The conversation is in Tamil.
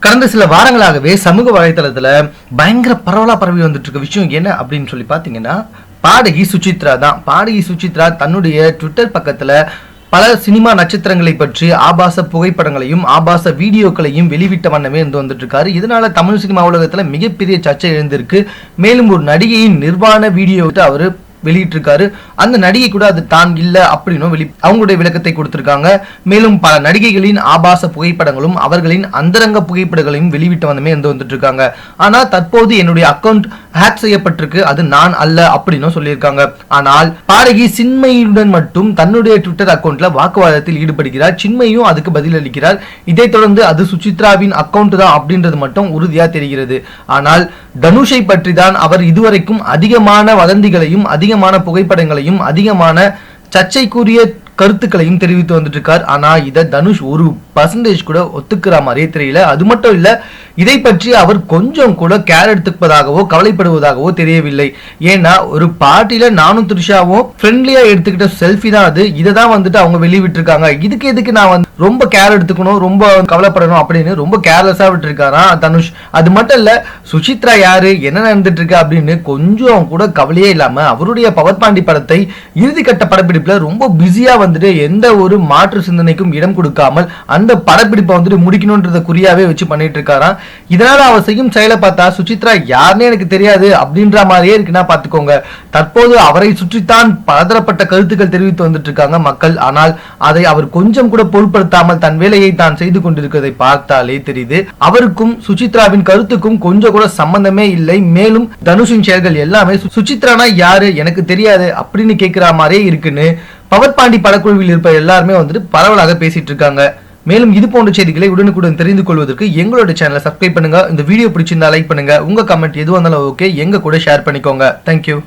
கடந்த சில வாரங்களாகவே சமூக வலைதளத்துல பயங்கர பரவலா பரவி வந்துட்டு இருக்க விஷயம் என்ன அப்படின்னு சொல்லி பாத்தீங்கன்னா, பாடகி சுசித்ரா தான். பாடகி சுசித்ரா தன்னுடைய ட்விட்டர் பக்கத்துல பல சினிமா நட்சத்திரங்களை பற்றி ஆபாச புகைப்படங்களையும் ஆபாச வீடியோக்களையும் வெளிவிட்ட வண்ணமே இருந்து வந்துட்டு இருக்காரு. இதனால தமிழ் சினிமா உலகத்துல மிகப்பெரிய சர்ச்சை எழுந்திருக்கு. மேலும் ஒரு நடிகையின் நிர்வாண வீடியோ அவரு வெளியிட்டிருக்காரு. அந்த நடிகை கூட அது தான் இல்ல அப்படின்னு அவங்களுடைய விளக்கத்தை கொடுத்திருக்காங்க. மேலும் பல நடிகைகளின் ஆபாச புகைப்படங்களும் அவர்களின் அந்தரங்க புகைப்படங்களையும் வெளியிட்டு வந்தமே வந்துட்டு இருக்காங்க. ஆனா தற்போது என்னுடைய அக்கௌண்ட் ஹேக் செய்யப்பட்டிருக்கு, அது நான் அல்ல அப்படின்னு சொல்லியிருக்காங்க. ஆனால் பாடகி சின்மயுடன் மட்டும் தன்னுடைய ட்விட்டர் அக்கௌண்ட்ல வாக்குவாதத்தில் ஈடுபடுகிறார். சின்மயும் அதுக்கு பதில் அளிக்கிறார். இதைத் தொடர்ந்து அது சுசித்ராவின் அக்கௌண்ட் தான் அப்படின்றது மட்டும் உறுதியா தெரிகிறது. ஆனால் தனுஷை பற்றி தான் அவர் இதுவரைக்கும் அதிகமான வதந்திகளையும் அதிகமான புகைப்படங்களையும் அதிகமான சர்ச்சைக்குரிய கருத்துக்களையும் தெரிவித்து வந்துட்டு இருக்கார். ஆனா இதை தனுஷ் 1% கூட ஒத்துக்கிற மாதிரியே தெரியல. அது மட்டும் இல்ல, இதை பற்றி அவர் கொஞ்சம் கூட கேர் எடுத்துப்பதாகவோ கவலைப்படுவதாகவோ தெரியவில்லை. ஏன்னா ஒரு பார்ட்டியில நானும் த்ரிஷாவும் ஃப்ரெண்ட்லியா எடுத்துக்கிட்ட செல்ஃபி தான் அது. இதை தான் வந்துட்டு அவங்க வெளியிட்டு இருக்காங்க. இதுக்கு எதுக்கு நான் ரொம்ப கேர் எடுத்துக்கணும், ரொம்ப கவலைப்படணும் அப்படின்னு ரொம்ப கேர்லெஸ்ஸா விட்டு இருக்காராம் தனுஷ். அது மட்டும் இல்ல, சுசித்ரா யாரு, என்ன நடந்துட்டு இருக்கு அப்படின்னு கொஞ்சம் கூட கவலையே இல்லாம அவருடைய பவர் பாண்டி படத்தை இறுதிக்கட்ட படப்பிடிப்புல ரொம்ப பிஸியா வந்துட்டு எந்த ஒரு மாற்று சிந்தனைக்கும் இடம் கொடுக்காமல் அந்த படப்பிடிப்பை வந்துட்டு முடிக்கணும்ன்றத குறியாவே வச்சு பண்ணிட்டு இருக்காராம். இதனால அவர் செய்யும் செயலை பார்த்தா சுசித்ரா யாருன்னு எனக்கு தெரியாது அப்படின்ற மாதிரியே இருக்குன்னா பாத்துக்கோங்க. தற்போது அவரை சுற்றித்தான் பலதரப்பட்ட கருத்துக்கள் தெரிவித்து வந்துட்டு இருக்காங்க மக்கள். ஆனால் அதை அவர் கொஞ்சம் கூட பொருட்படுத்தாமல் தன் வேலையை தான் செய்து கொண்டிருக்கிறதை பார்த்தாலே தெரியுது. அவருக்கும் சுசித்ராவின் கருத்துக்கும் கொஞ்சம் கூட சம்பந்தமே இல்லை. மேலும் தனுஷின் செயல்கள் எல்லாமே சுசித்ரானா யாரு எனக்கு தெரியாது அப்படின்னு கேட்கிற மாதிரியே இருக்குன்னு பவர் பாண்டி படக்குழுவில் இருப்ப எல்லாருமே வந்துட்டு பரவலாக பேசிட்டு இருக்காங்க. மேலும் இது போன்ற செய்திகளை உடனுக்குடன் தெரிந்து கொள்வதற்கு எங்களோட சேனலை சப்ஸ்கிரைப் பண்ணுங்க. இந்த வீடியோ பிடிச்சிருந்தா லைக் பண்ணுங்க. உங்க கமெண்ட் எது வந்தாலும் ஓகே, எங்க கூட ஷேர் பண்ணிக்கோங்க. தேங்க்யூ.